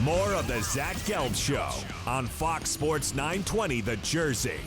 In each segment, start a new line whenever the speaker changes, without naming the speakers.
More of the Zach Gelb Show on Fox Sports 920 The Jersey.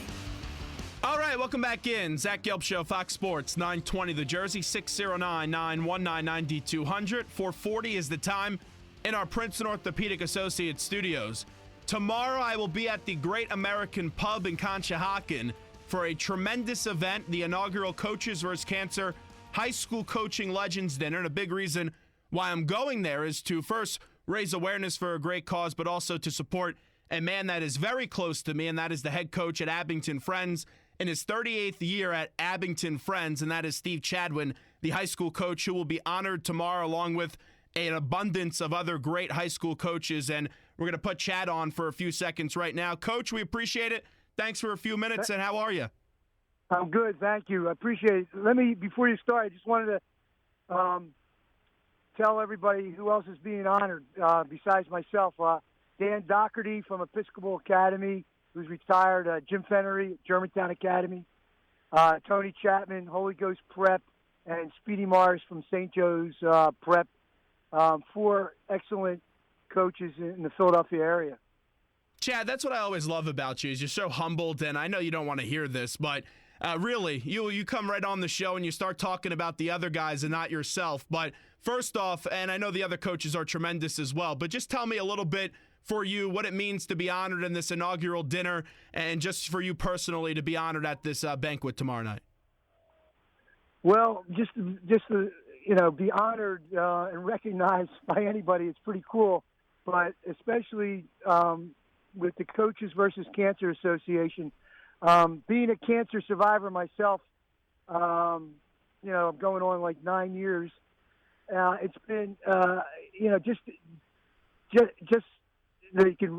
All right, welcome back in. Zach Gelb Show, Fox Sports 920 The Jersey, 609-919-9200. 4:40 is the time in our Princeton Orthopedic Associates studios. Tomorrow I will be at the Great American Pub in Conshohocken for a tremendous event, the inaugural Coaches vs. Cancer High School Coaching Legends Dinner. And a big reason why I'm going there is to first raise awareness for a great cause, but also to support a man that is very close to me, and that is the head coach at Abington Friends in his 38th year at Abington Friends, and that is Steve Chadwin, the high school coach who will be honored tomorrow along with an abundance of other great high school coaches. And we're going to put Chad on for a few seconds right now. Coach, we appreciate it. Thanks for a few minutes, and how are you?
I'm good, thank you. I appreciate it. Before you start, I just wanted to tell everybody who else is being honored besides myself. Dan Doherty from Episcopal Academy, who's retired, Jim Fennery, Germantown Academy, Tony Chapman, Holy Ghost Prep, and Speedy Morris from St. Joe's Prep. 4 excellent coaches in the Philadelphia area.
Chad, that's what I always love about you, is you're so humbled, and I know you don't want to hear this, but really, you come right on the show and you start talking about the other guys and not yourself. But first off, and I know the other coaches are tremendous as well, but just tell me a little bit for you what it means to be honored in this inaugural dinner, and just for you personally to be honored at this banquet tomorrow night.
Well, just to be honored and recognized by anybody, it's pretty cool. But especially with the Coaches vs. Cancer Association, being a cancer survivor myself, I'm going on like 9 years. It's been, just they can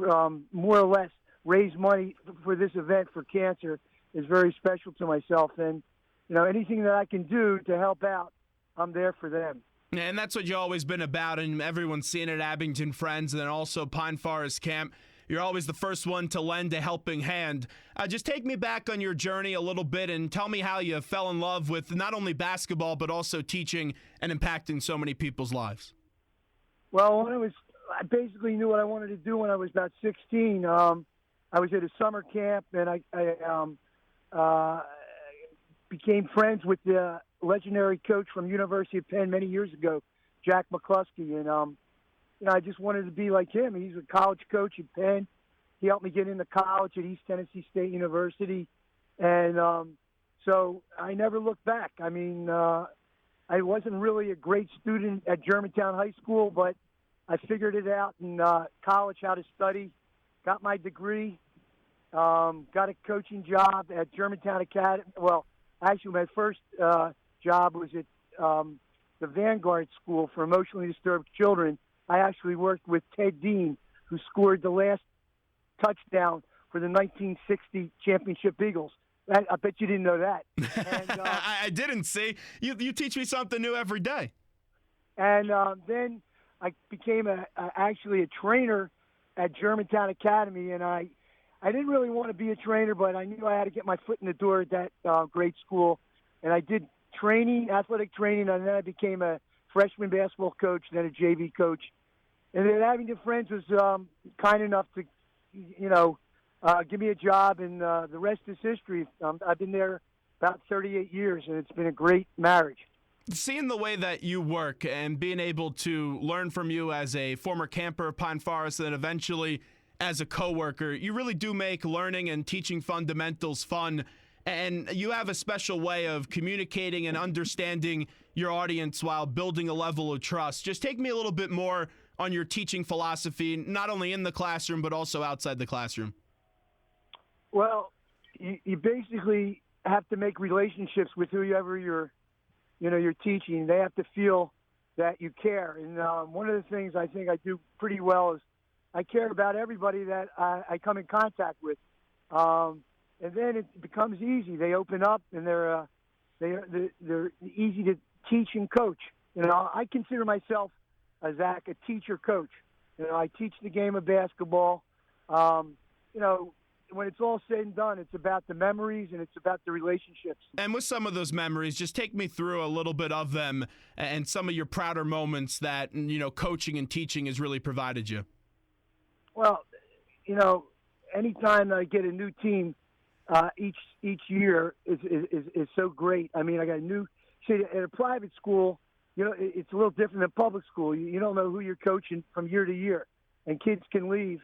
more or less raise money for this event for cancer is very special to myself. And, anything that I can do to help out, I'm there for them.
And that's what you've always been about, and everyone's seen it at Abington Friends and then also Pine Forest Camp. You're always the first one to lend a helping hand. Just take me back on your journey a little bit and tell me how you fell in love with not only basketball but also teaching and impacting so many people's lives.
Well, I basically knew what I wanted to do when I was about 16. I was at a summer camp, and I became friends with the legendary coach from University of Penn many years ago, Jack McCluskey, and I just wanted to be like him. He's a college coach at Penn. He helped me get into college at East Tennessee State University, and so I never looked back. I mean, I wasn't really a great student at Germantown High School, but I figured it out in college how to study, got my degree, got a coaching job at Germantown Academy. Well, actually, my first job was at the Vanguard School for Emotionally Disturbed Children. I actually worked with Ted Dean, who scored the last touchdown for the 1960 championship Eagles. I bet you didn't know that. And,
I didn't, see. You teach me something new every day.
And then I became actually a trainer at Germantown Academy, and I didn't really want to be a trainer, but I knew I had to get my foot in the door at that great school. And I did athletic training, and then I became a freshman basketball coach, then a JV coach. And then Abington Friends was kind enough to, give me a job, and the rest is history. I've been there about 38 years, and it's been a great marriage.
Seeing the way that you work and being able to learn from you as a former camper at Pine Forest and then eventually as a coworker, you really do make learning and teaching fundamentals fun. And you have a special way of communicating and understanding your audience while building a level of trust. Just take me a little bit more on your teaching philosophy, not only in the classroom but also outside the classroom.
Well, you basically have to make relationships with whoever you're teaching. They have to feel that you care. And one of the things I think I do pretty well is I care about everybody that I come in contact with. And then it becomes easy. They open up, and they're easy to teach and coach. I consider myself, Zach, a teacher coach. I teach the game of basketball. When it's all said and done, it's about the memories and it's about the relationships.
And with some of those memories, just take me through a little bit of them and some of your prouder moments that, coaching and teaching has really provided you.
Well, anytime I get a new team, each year is so great. I mean, I got a new. See, at a private school, it's a little different than public school. You don't know who you're coaching from year to year, and kids can leave,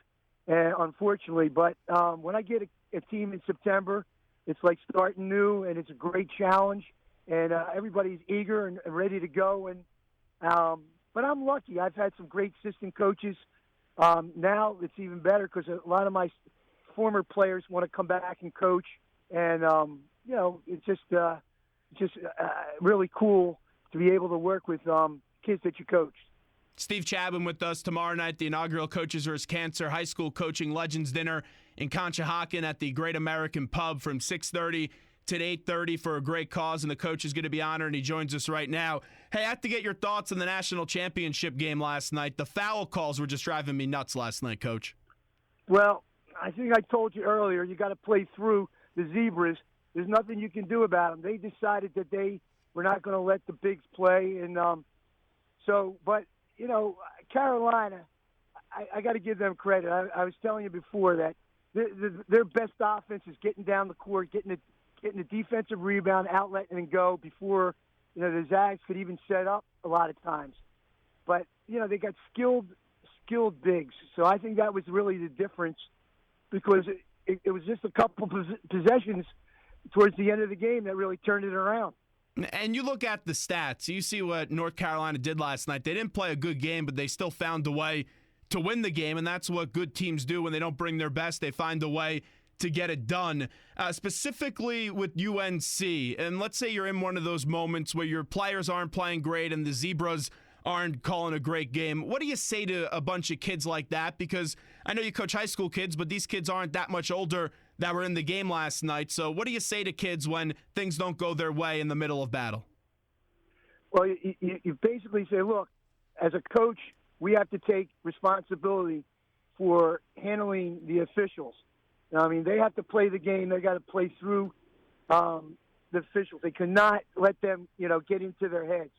unfortunately. But when I get a team in September, it's like starting new, and it's a great challenge, and everybody's eager and ready to go. And but I'm lucky. I've had some great assistant coaches. Now it's even better because a lot of my former players want to come back and coach, and it's just really cool to be able to work with kids that you coach.
Steve Chadwin with us tomorrow night, the inaugural Coaches vs. Cancer High School Coaching Legends Dinner in Conshohocken at the Great American Pub from 6:30 to 8:30 for a great cause, and the coach is going to be honored, and he joins us right now. Hey, I have to get your thoughts on the national championship game last night. The foul calls were just driving me nuts last night, Coach.
Well, I think I told you earlier, you got to play through the Zebras. There's nothing you can do about them. They decided that they were not going to let the bigs play, and but Carolina, I got to give them credit. I was telling you before that their best offense is getting down the court, getting the defensive rebound, outlet, and then go before the Zags could even set up a lot of times. But they got skilled bigs, so I think that was really the difference, because it was just a couple possessions towards the end of the game that really turned it around.
And you look at the stats. You see what North Carolina did last night. They didn't play a good game, but they still found a way to win the game, and that's what good teams do when they don't bring their best. They find a way to get it done. Specifically with UNC, and let's say you're in one of those moments where your players aren't playing great and the Zebras aren't calling a great game. What do you say to a bunch of kids like that? Because I know you coach high school kids, but these kids aren't that much older that were in the game last night. So what do you say to kids when things don't go their way in the middle of battle?
Well, you basically say, look, as a coach, we have to take responsibility for handling the officials. I mean, they have to play the game. They got to play through the officials. They cannot let them, get into their heads.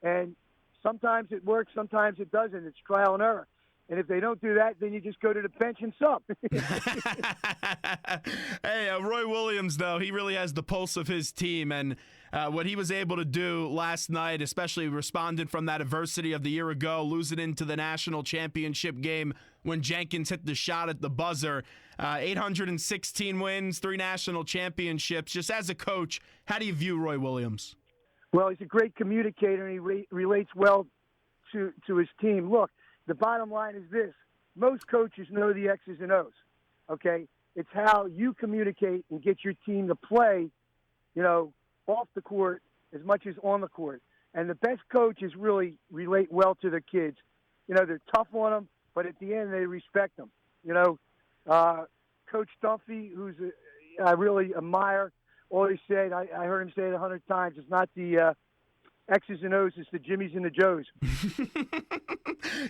And sometimes it works, sometimes it doesn't. It's trial and error. And if they don't do that, then you just go to the bench and sub.
Hey, Roy Williams, though, he really has the pulse of his team. And what he was able to do last night, especially responding from that adversity of the year ago, losing into the national championship game when Jenkins hit the shot at the buzzer. 816 wins, 3 national championships. Just as a coach, how do you view Roy Williams?
Well, he's a great communicator, and he relates well to his team. Look, the bottom line is this. Most coaches know the X's and O's, okay? It's how you communicate and get your team to play, off the court as much as on the court. And the best coaches really relate well to their kids. They're tough on them, but at the end they respect them. Coach Dunphy, I really admire, always said, I heard him say it 100 times, it's not the X's and O's, it's the Jimmies and the Joes.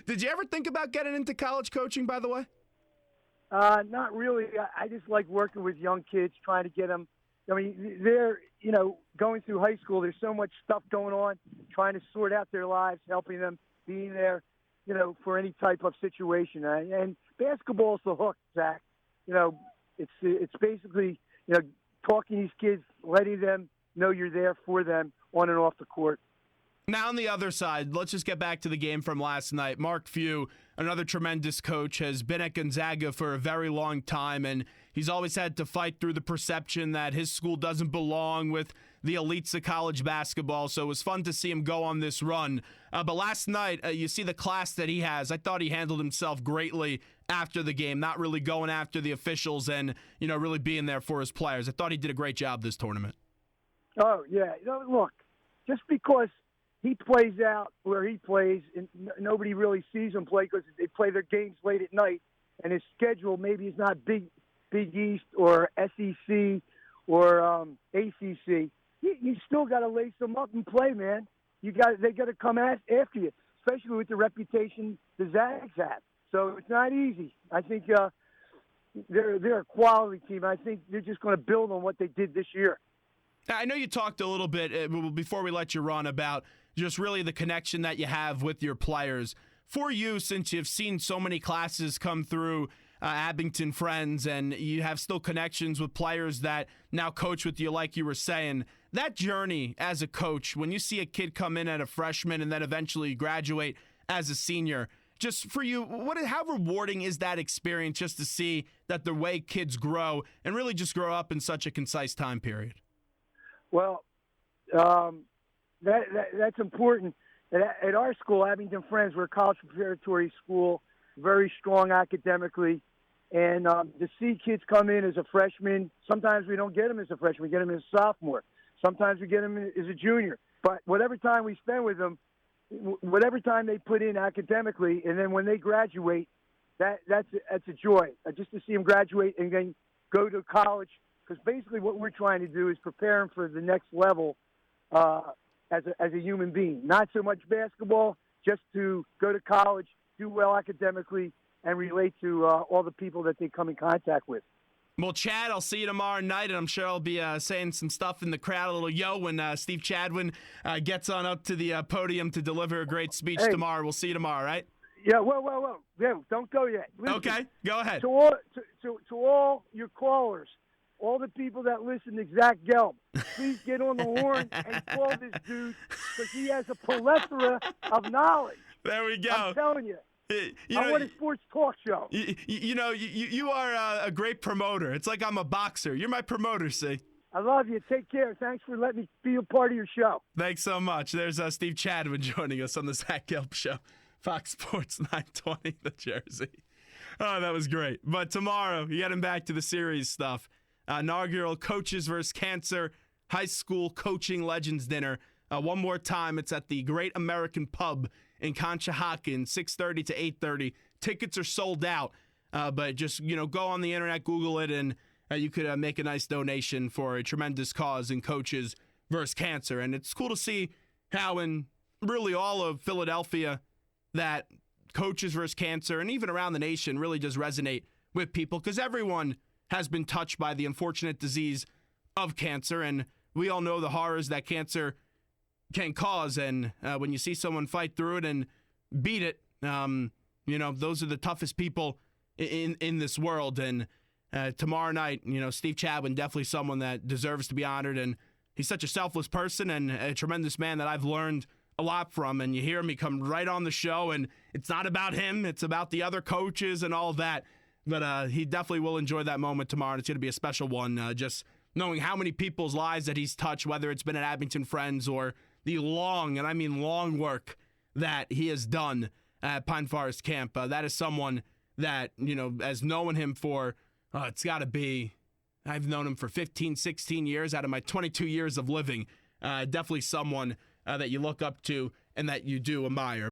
Did you ever think about getting into college coaching, by the way?
Not really. I just like working with young kids, trying to get them. I mean, they're, going through high school, there's so much stuff going on, trying to sort out their lives, helping them, being there, for any type of situation. And basketball's the hook, Zach. It's basically, talking to these kids, letting them know you're there for them on and off the court.
Now, on the other side, let's just get back to the game from last night. Mark Few, another tremendous coach, has been at Gonzaga for a very long time, and he's always had to fight through the perception that his school doesn't belong with the elites of college basketball, so it was fun to see him go on this run. But last night, you see the class that he has. I thought he handled himself greatly after the game, not really going after the officials and, really being there for his players. I thought he did a great job this tournament.
Oh, yeah. Look, just because he plays out where he plays, and nobody really sees him play because they play their games late at night, and his schedule maybe is not Big East or SEC or ACC. You still got to lace them up and play, man. They got to come after you, especially with the reputation the Zags have. So it's not easy. I think they're a quality team. I think they're just going to build on what they did this year.
I know you talked a little bit before we let you run about just really the connection that you have with your players. for you, since you've seen so many classes come through Abington Friends and you have still connections with players that now coach with you, like you were saying, that journey as a coach, when you see a kid come in at a freshman and then eventually graduate as a senior, just for you, how rewarding is that experience just to see that the way kids grow and really just grow up in such a concise time period?
Well, that's important. At our school, Abington Friends, we're a college preparatory school, very strong academically. And to see kids come in as a freshman, sometimes we don't get them as a freshman, we get them as a sophomore. Sometimes we get them as a junior. But whatever time we spend with them, whatever time they put in academically, and then when they graduate, that's a joy. Just to see them graduate and then go to college, because basically what we're trying to do is prepare them for the next level as a human being. Not so much basketball, just to go to college, do well academically, and relate to all the people that they come in contact with.
Well, Chad, I'll see you tomorrow night, and I'm sure I'll be saying some stuff in the crowd, a little yo, when Steve Chadwin gets on up to the podium to deliver a great speech tomorrow. We'll see you tomorrow, right?
Yeah, well. Yeah, don't go yet. Listen,
okay, go ahead.
To all your callers, all the people that listen to Zach Gelb, please get on the horn and call this dude, because he has a plethora of knowledge.
There we go.
I'm telling you. I want a sports talk show.
You are a great promoter. It's like I'm a boxer. You're my promoter, see?
I love you. Take care. Thanks for letting me be a part of your show.
Thanks so much. There's Steve Chadwin joining us on the Zach Gelb Show. Fox Sports 920, the Jersey. Oh, that was great. But tomorrow, getting back to the series stuff, inaugural Coaches vs. Cancer High School Coaching Legends Dinner. One more time, it's at the Great American Pub in Conshohocken, 6:30 to 8:30. Tickets are sold out, but just go on the internet, Google it, and you could make a nice donation for a tremendous cause in Coaches vs. Cancer. And it's cool to see how in really all of Philadelphia that Coaches vs. Cancer and even around the nation really does resonate with people, because everyone has been touched by the unfortunate disease of cancer, and we all know the horrors that cancer can cause. And when you see someone fight through it and beat it, those are the toughest people in this world. And tomorrow night, Steve Chadwin, definitely someone that deserves to be honored. And he's such a selfless person and a tremendous man that I've learned a lot from. And you hear him, he comes right on the show, and it's not about him. It's about the other coaches and all of that. But he definitely will enjoy that moment tomorrow. And it's going to be a special one, just knowing how many people's lives that he's touched, whether it's been at Abington Friends or the long, and I mean long, work that he has done at Pine Forest Camp. That is someone that, as knowing him for, it's got to be, I've known him for 15, 16 years out of my 22 years of living. Definitely someone that you look up to and that you do admire.